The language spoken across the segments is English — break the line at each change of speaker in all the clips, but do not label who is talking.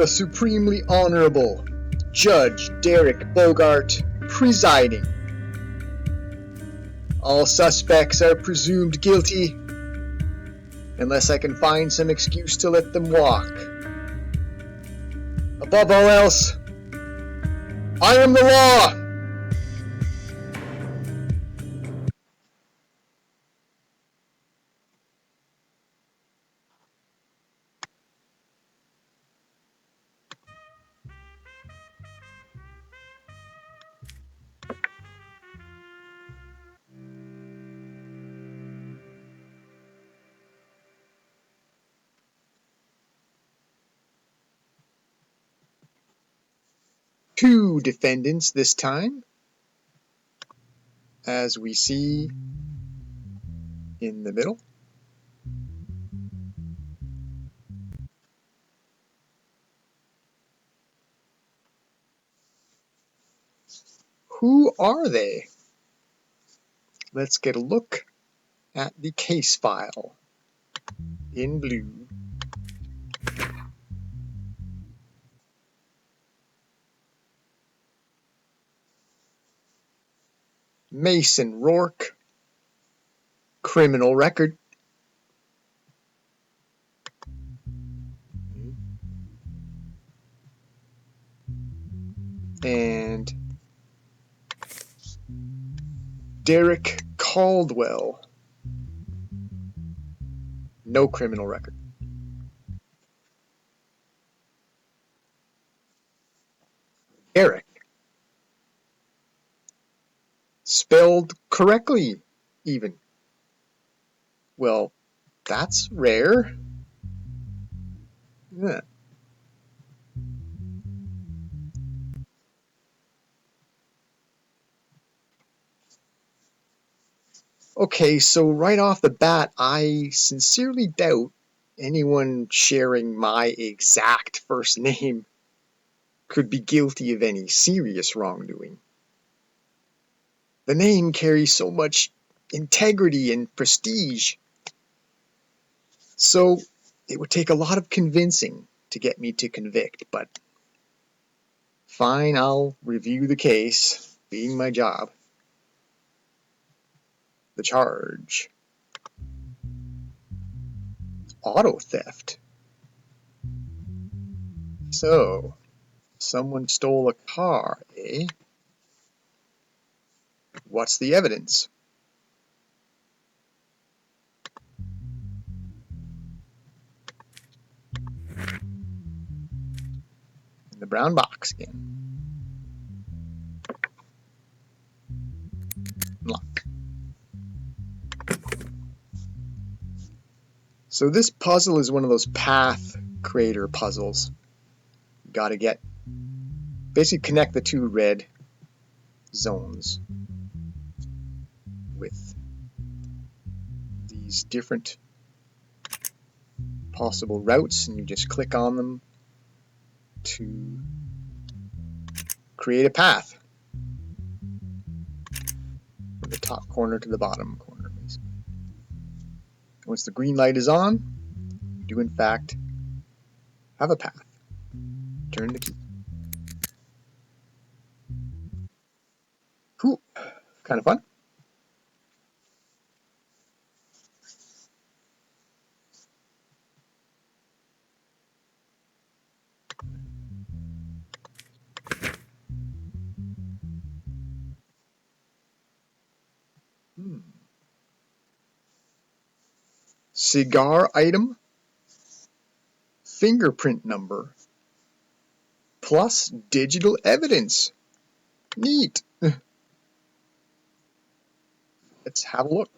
The Supremely Honorable Judge Derek Bogart presiding. All suspects are presumed guilty unless I can find some excuse to let them walk. Above all else, I am the law! Two defendants this time, as we see in the middle. Who are they? Let's get a look at the case file in blue. Mason Rourke, criminal record. And Derek Caldwell, no criminal record. Eric, spelled correctly even. Well, that's rare. Yeah. Okay, so right off the bat, I sincerely doubt anyone sharing my exact first name could be guilty of any serious wrongdoing. The name carries so much integrity and prestige. So it would take a lot of convincing to get me to convict, but fine, I'll review the case, being my job. The charge: auto theft. So, someone stole a car, eh? What's the evidence? In the brown box again. Lock. So this puzzle is one of those path creator puzzles. You gotta basically connect the two red zones with these different possible routes, and you just click on them to create a path from the top corner to the bottom corner, basically. Once the green light is on, you do in fact have a path. Turn the key. Cool. Kind of fun. Cigar item, fingerprint number, plus digital evidence. Neat. Let's have a look.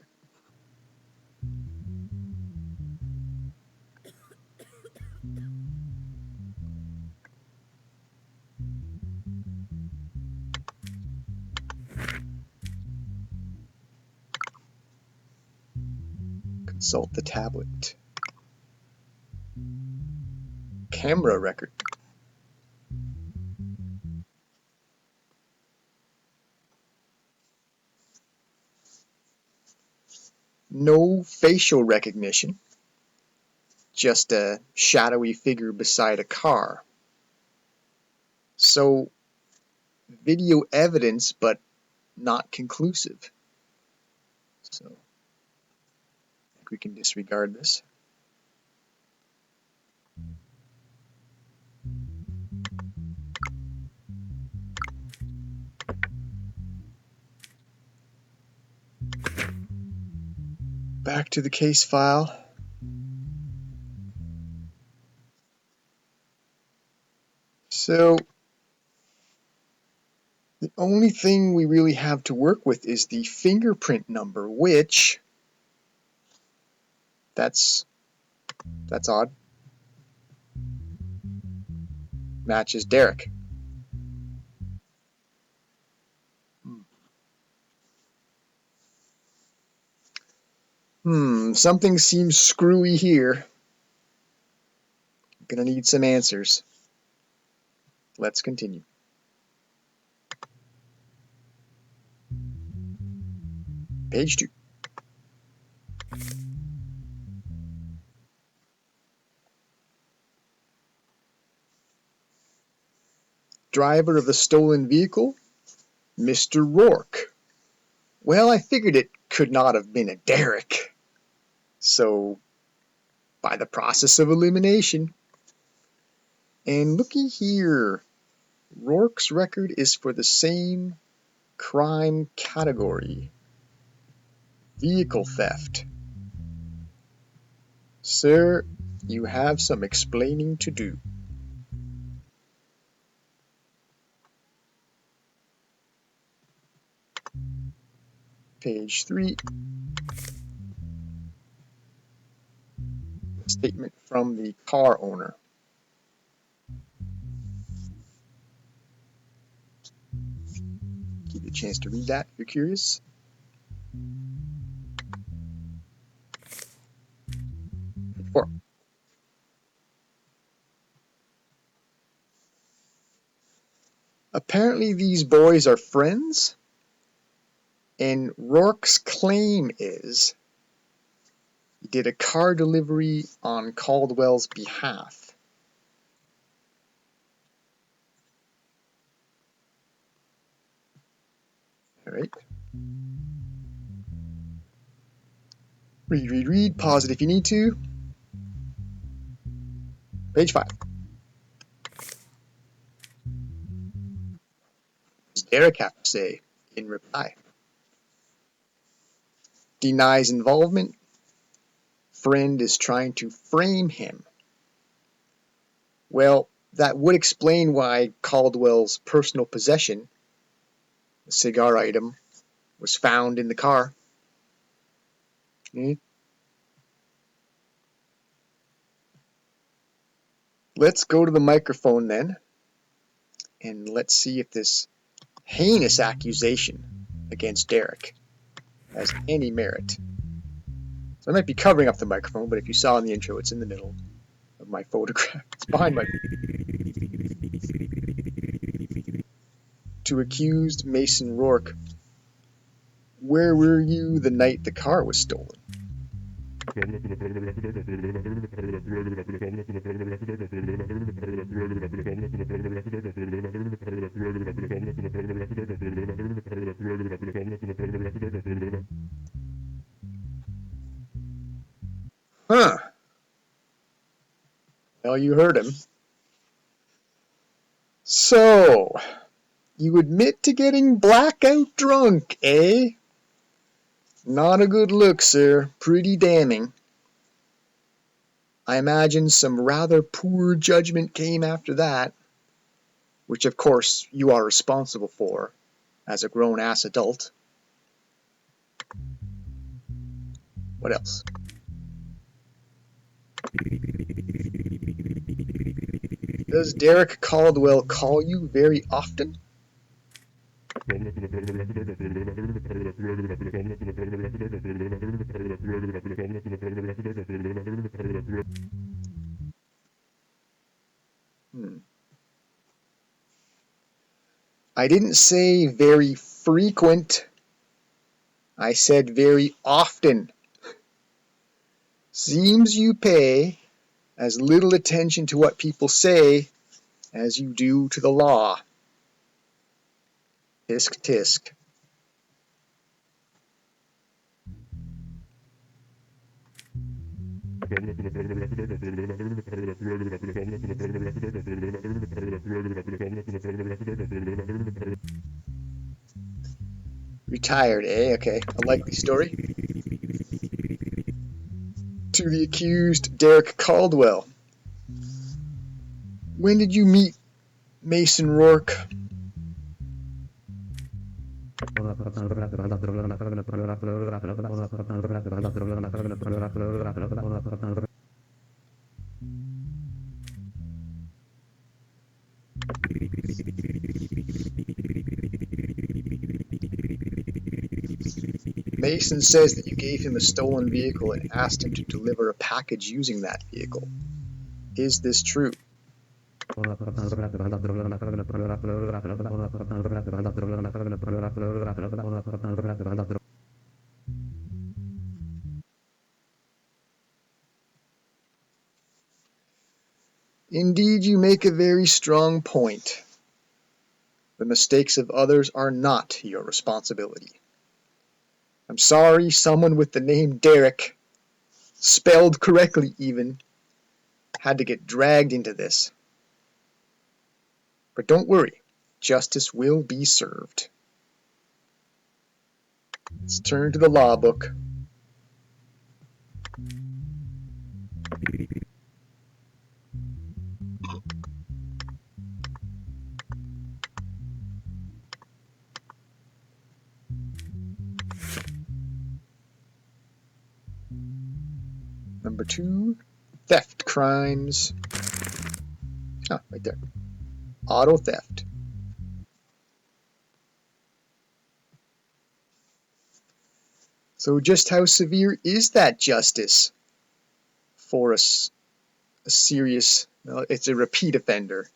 Consult the tablet. Camera record. No facial recognition. Just a shadowy figure beside a car. So, video evidence, but not conclusive. So, I think we can disregard this. Back to the case file. So, the only thing we really have to work with is the fingerprint number, which, that's odd, matches Derek. Something seems screwy here. I'm gonna need some answers. Let's continue. Page 2. Driver of the stolen vehicle, Mr. Rourke. Well, I figured it could not have been a Derek. So, by the process of elimination. And looky here, Rourke's record is for the same crime category. Vehicle theft. Sir, you have some explaining to do. Page 3. Statement from the car owner. Give you a chance to read that if you're curious. Page 4. Apparently these boys are friends, and Rourke's claim is he did a car delivery on Caldwell's behalf. All right. Read. Pause it if you need to. Page 5. What does Derek have to say in reply? Denies involvement. Friend is trying to frame him. Well, that would explain why Caldwell's personal possession, the cigar item, was found in the car. Let's go to the microphone then, and let's see if this heinous accusation against Derek has any merit. So I might be covering up the microphone, but if you saw in the intro, it's in the middle of my photograph. It's behind my... To accused Mason Rourke, where were you the night the car was stolen? Huh. Well, you heard him. So, you admit to getting blackout drunk, eh? Not a good look, sir. Pretty damning. I imagine some rather poor judgment came after that, which of course you are responsible for as a grown-ass adult. What else? Does Derek Caldwell call you very often? I didn't say very frequent. I said very often. Seems you pay as little attention to what people say as you do to the law. Tisk tisk. Retired, eh? Okay, a likely story. To the accused, Derek Caldwell. When did you meet Mason Rourke? Mason says that you gave him a stolen vehicle and asked him to deliver a package using that vehicle. Is this true? Indeed, you make a very strong point. The mistakes of others are not your responsibility. I'm sorry someone with the name Derek, spelled correctly even, had to get dragged into this. But don't worry, justice will be served. Let's turn to the law book. Number 2, theft crimes. Ah, right there. Auto theft. So just how severe is that justice for a serious, well, it's a repeat offender,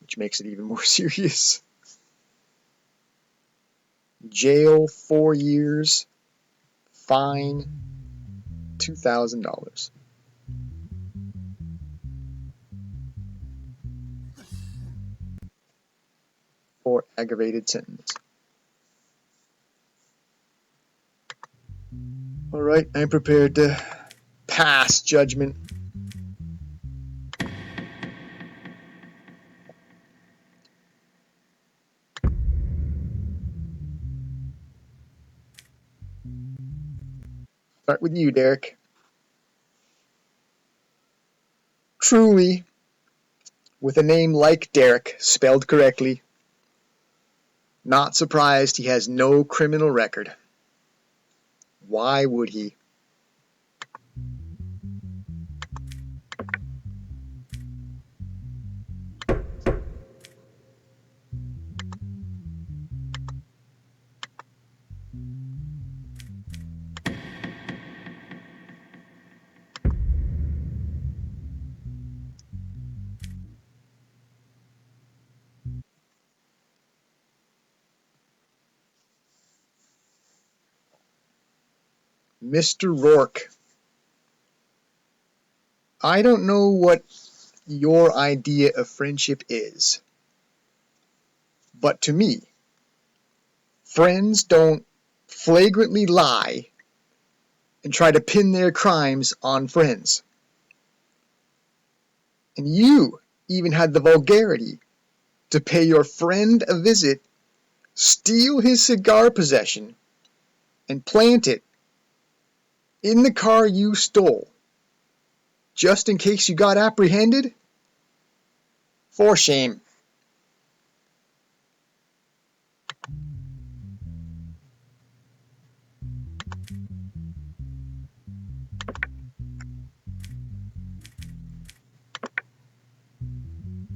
which makes it even more serious. Jail 4 years, fine $2,000. For aggravated sentence. All right, I'm prepared to pass judgment. Start with you, Derek. Truly, with a name like Derek, spelled correctly, not surprised he has no criminal record. Why would he? Mr. Rourke, I don't know what your idea of friendship is, but to me, friends don't flagrantly lie and try to pin their crimes on friends. And you even had the vulgarity to pay your friend a visit, steal his cigar possession, and plant it in the car you stole, just in case you got apprehended? For shame.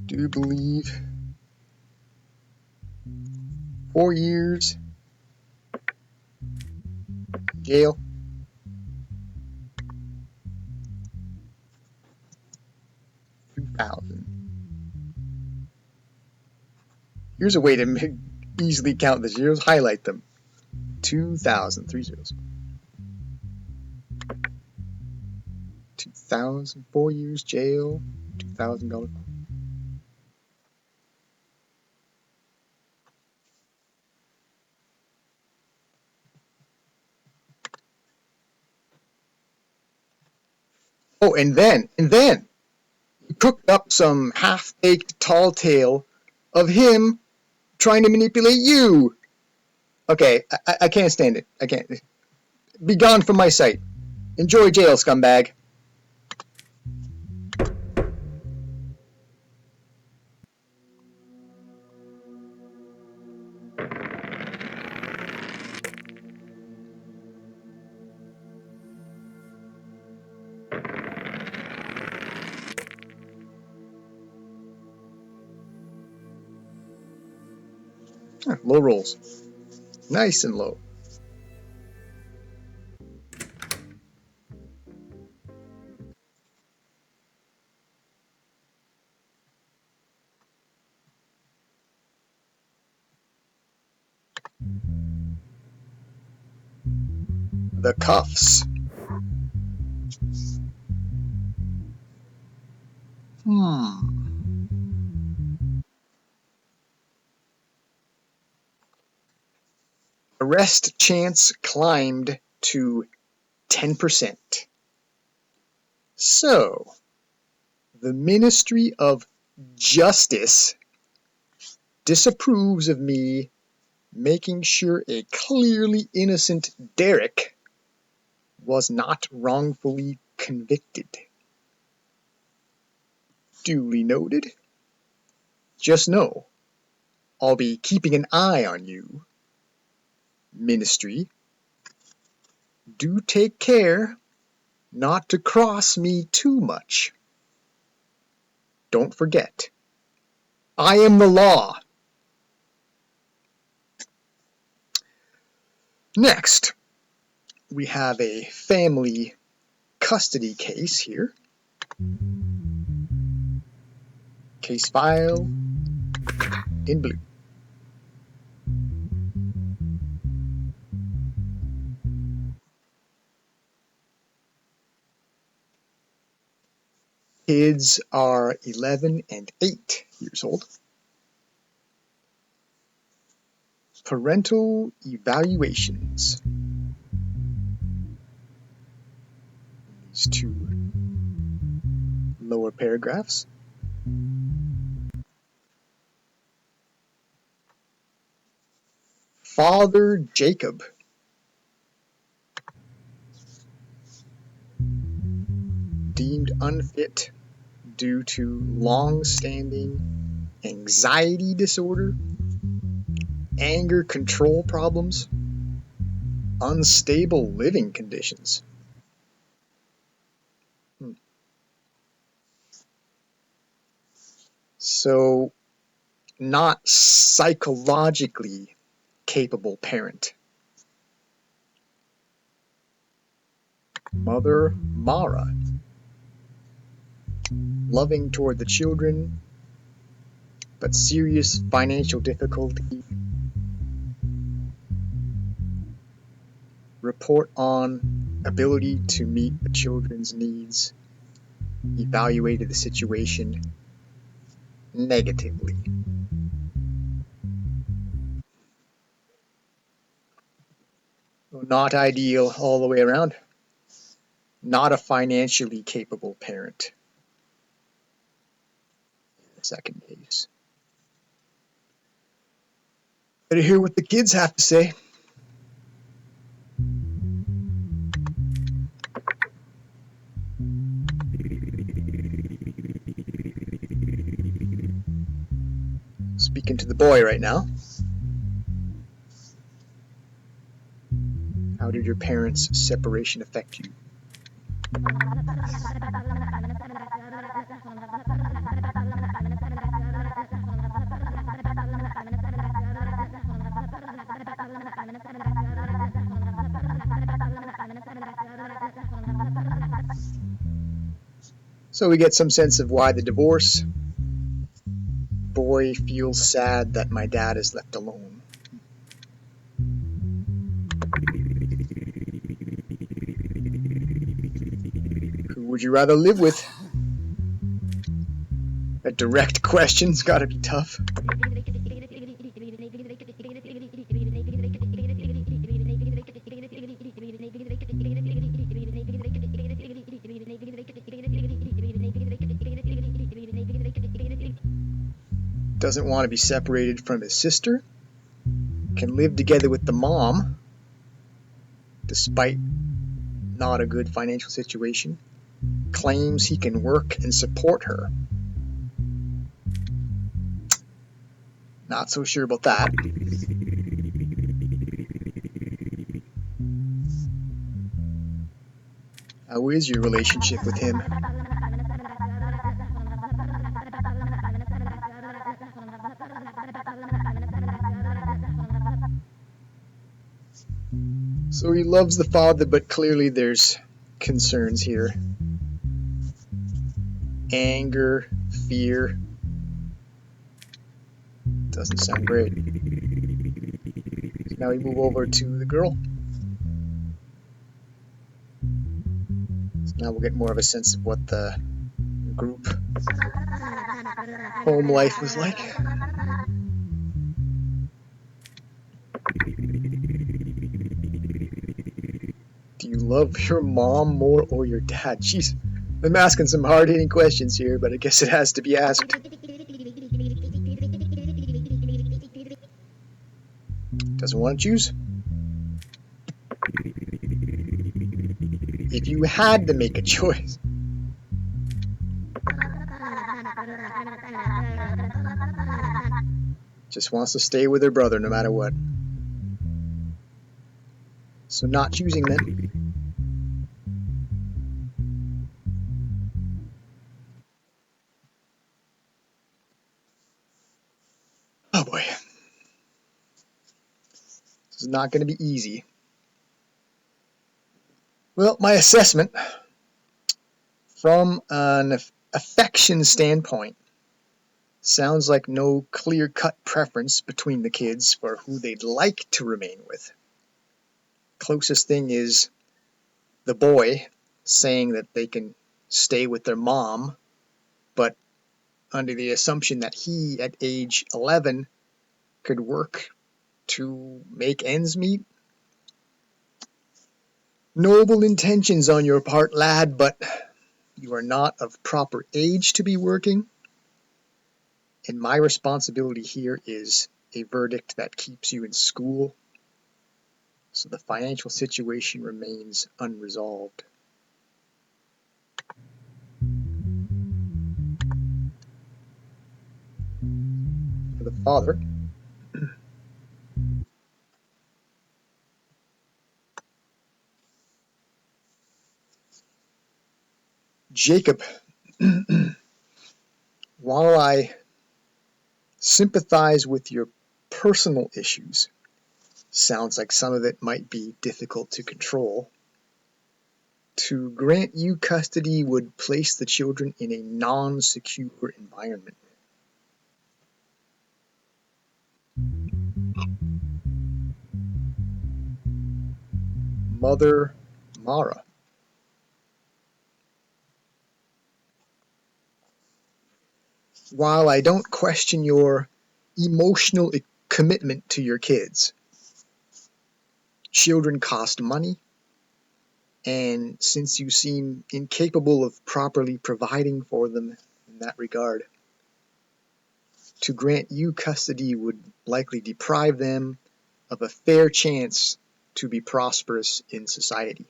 Do you believe 4 years jail? $2,000. Here's a way to easily count the zeros. Highlight them. 2,000. 3 zeros. 2,000. 4 years jail. $2,000. Oh, and then he cooked up some half-baked tall tale of him trying to manipulate you. Okay, I can't stand it. I can't. Be gone from my sight. Enjoy jail, scumbag. Low rolls. Nice and low. The cuffs. Arrest chance climbed to 10%. So, the Ministry of Justice disapproves of me making sure a clearly innocent Derek was not wrongfully convicted. Duly noted. Just know, I'll be keeping an eye on you. Ministry, do take care not to cross me too much. Don't forget, I am the law. Next, we have a family custody case here. Case file in blue. Kids are 11 and 8 years old. Parental evaluations. These two lower paragraphs. Father Jacob. Deemed unfit due to long-standing anxiety disorder, anger control problems, unstable living conditions. So, not psychologically capable parent. Mother Mara. Loving toward the children, but serious financial difficulty. Report on ability to meet the children's needs. Evaluated the situation negatively. Not ideal all the way around. Not a financially capable parent. Second case. Better hear what the kids have to say. Speaking to the boy right now. How did your parents' separation affect you? So we get some sense of why the divorce. Boy feels sad that my dad is left alone. Who would you rather live with? A direct question's gotta be tough. doesn't want to be separated from his sister, can live together with the mom despite not a good financial situation, claims he can work and support her. Not so sure about that. How is your relationship with him? So he loves the father, but clearly there's concerns here. Anger, fear. Doesn't sound great. So now we move over to the girl. So now we'll get more of a sense of what the group home life was like. Do you love your mom more or your dad? Jeez, I'm asking some hard-hitting questions here, but I guess it has to be asked. Doesn't want to choose. If you had to make a choice. Just wants to stay with her brother no matter what. So not choosing then. Oh boy. This is not going to be easy. Well, my assessment from an affection standpoint sounds like no clear-cut preference between the kids for who they'd like to remain with. Closest thing is the boy saying that they can stay with their mom, but under the assumption that he, at age 11, could work to make ends meet. Noble intentions on your part, lad, but you are not of proper age to be working, and my responsibility here is a verdict that keeps you in school, so the financial situation remains unresolved. For the father, Jacob, while I sympathize with your personal issues, sounds like some of it might be difficult to control. To grant you custody would place the children in a non-secure environment. Mother Mara. While I don't question your emotional commitment to your kids, children cost money, and since you seem incapable of properly providing for them in that regard, to grant you custody would likely deprive them of a fair chance to be prosperous in society.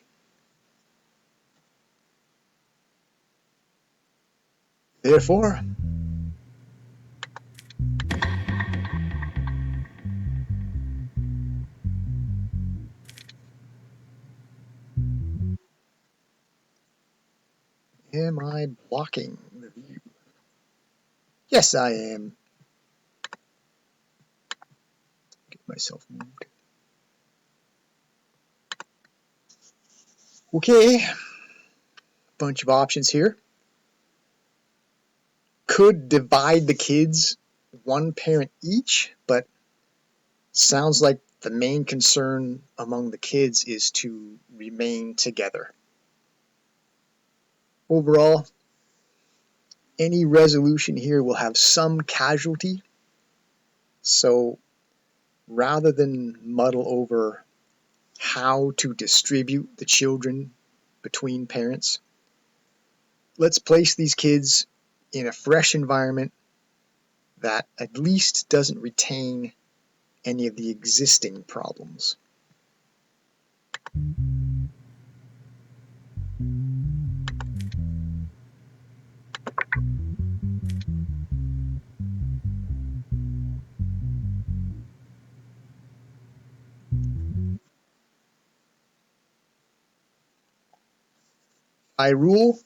Therefore, am I blocking the view? Yes, I am. Get myself moved. Okay, bunch of options here. Could divide the kids one parent each, but sounds like the main concern among the kids is to remain together. Overall, any resolution here will have some casualty, so rather than muddle over how to distribute the children between parents, let's place these kids in a fresh environment that at least doesn't retain any of the existing problems. I rule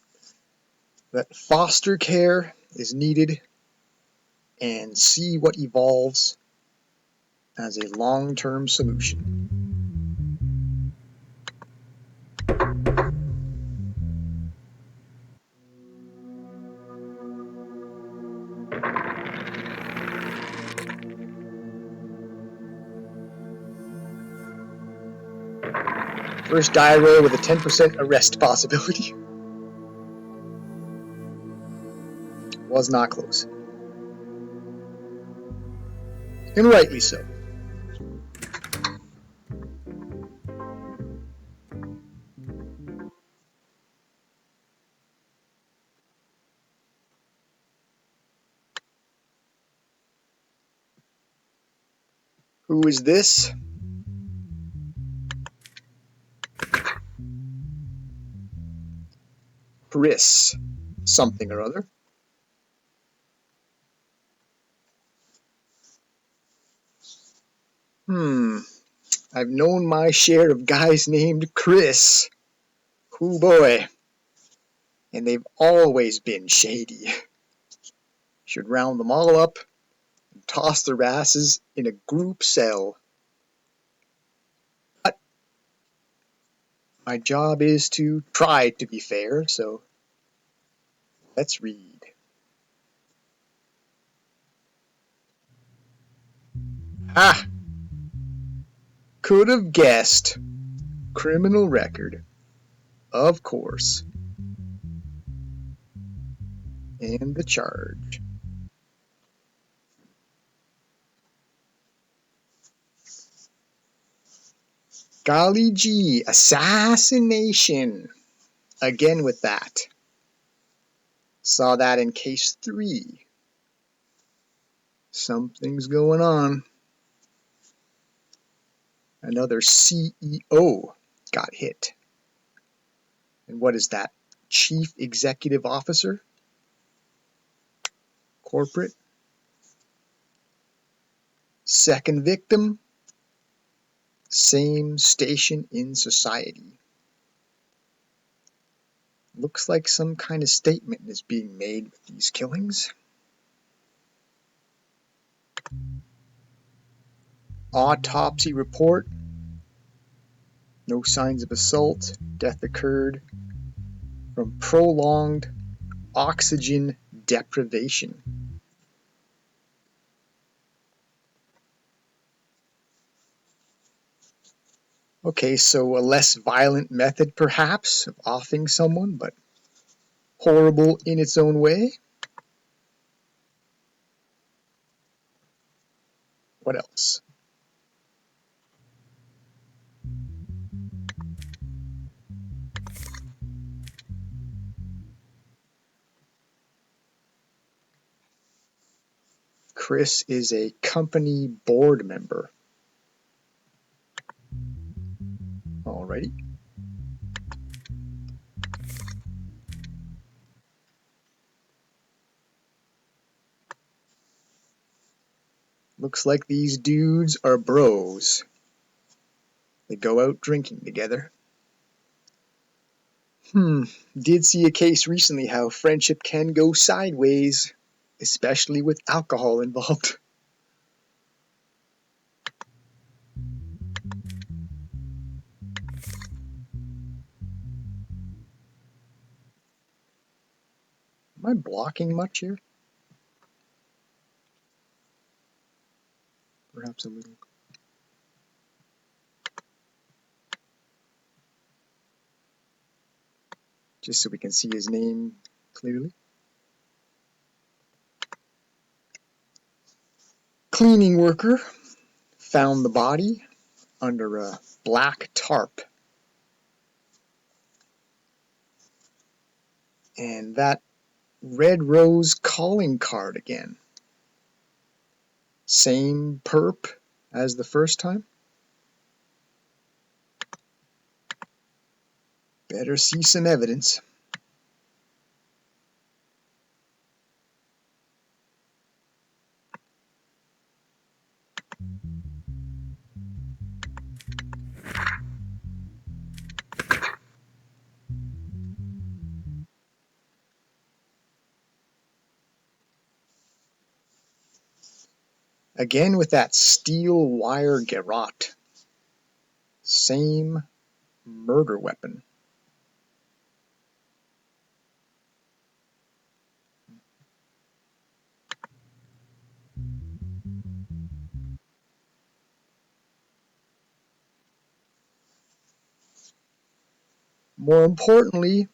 that foster care is needed and see what evolves as a long-term solution. First die roll with a 10% arrest possibility. Was not close. And rightly so. Who is this? Chris something or other. I've known my share of guys named Chris. Oh boy. And they've always been shady. Should round them all up and toss their asses in a group cell. But my job is to try to be fair, so let's read. Ah! Could have guessed. Criminal record. Of course. And the charge. Golly gee, assassination. Again with that. Saw that in case 3. Something's going on. Another CEO got hit. And what is that? Chief Executive Officer? Corporate? Second victim? Same station in society. Looks like some kind of statement is being made with these killings. Autopsy report. No signs of assault. Death occurred from prolonged oxygen deprivation. Okay, so a less violent method perhaps of offing someone, but horrible in its own way. What else? Chris is a company board member. Alrighty. Looks like these dudes are bros. They go out drinking together. Did see a case recently how friendship can go sideways, especially with alcohol involved. Am I blocking much here? Perhaps a little. Just so we can see his name clearly. Cleaning worker found the body under a black tarp. And that red rose calling card again. Same perp as the first time? Better see some evidence. Again with that steel wire garrote. Same murder weapon. More importantly,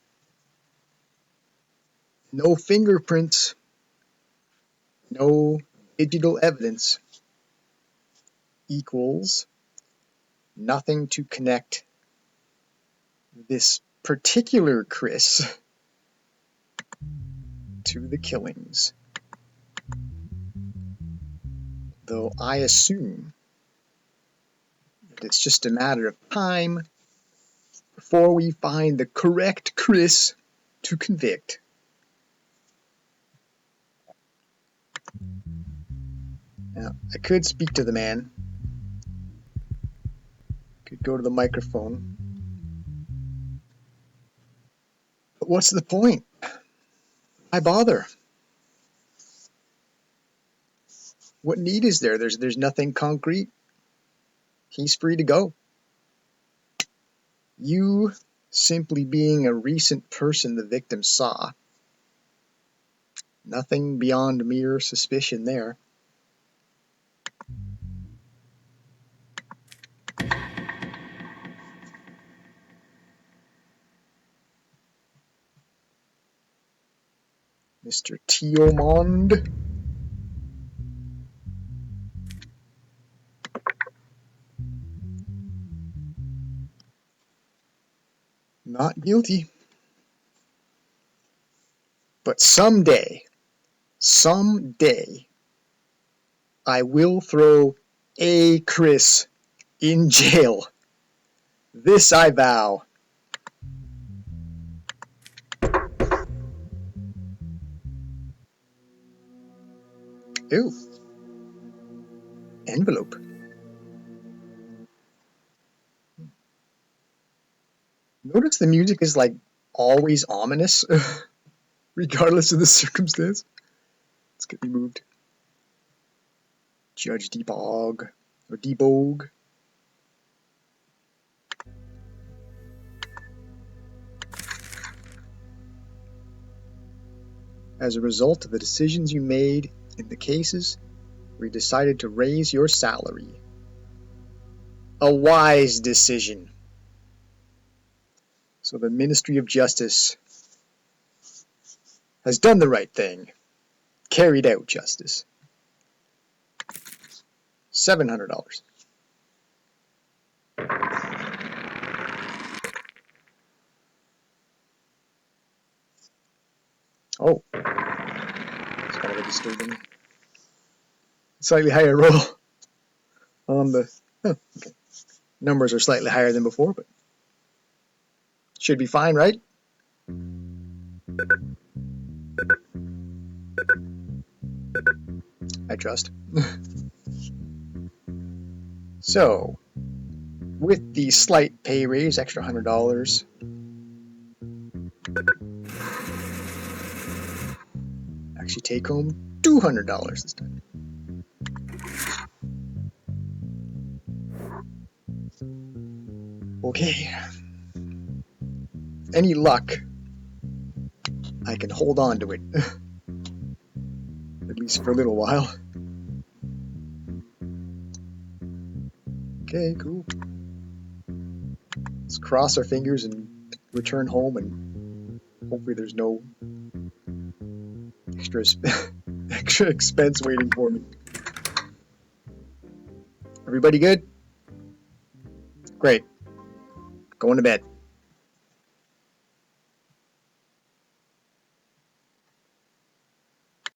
no fingerprints, no digital evidence equals nothing to connect this particular Chris to the killings. Though I assume that it's just a matter of time before we find the correct Chris to convict. Now, I could speak to the man. Could go to the microphone. But what's the point? Why bother? What need is there? There's nothing concrete. He's free to go. You simply being a recent person the victim saw. Nothing beyond mere suspicion there. Mr. Tiomond. Not guilty. But someday, I will throw a Chris in jail. This I vow. Ooh. Envelope. Notice the music is like always ominous, regardless of the circumstance. Let's get removed. Judge D-Bog, or D-Bog. As a result of the decisions you made in the cases, we decided to raise your salary. A wise decision. So the Ministry of Justice has done the right thing. Carried out justice. $700. Oh. It's kind of a disturbing. Slightly higher roll on the... Oh, okay. Numbers are slightly higher than before, but should be fine, right? I trust. So, with the slight pay raise, extra $100. Actually take home $200 this time. Okay. Any luck, I can hold on to it. At least for a little while. Okay, cool. Let's cross our fingers and return home, and hopefully there's no extra expense waiting for me. Everybody good? Great. Going to bed.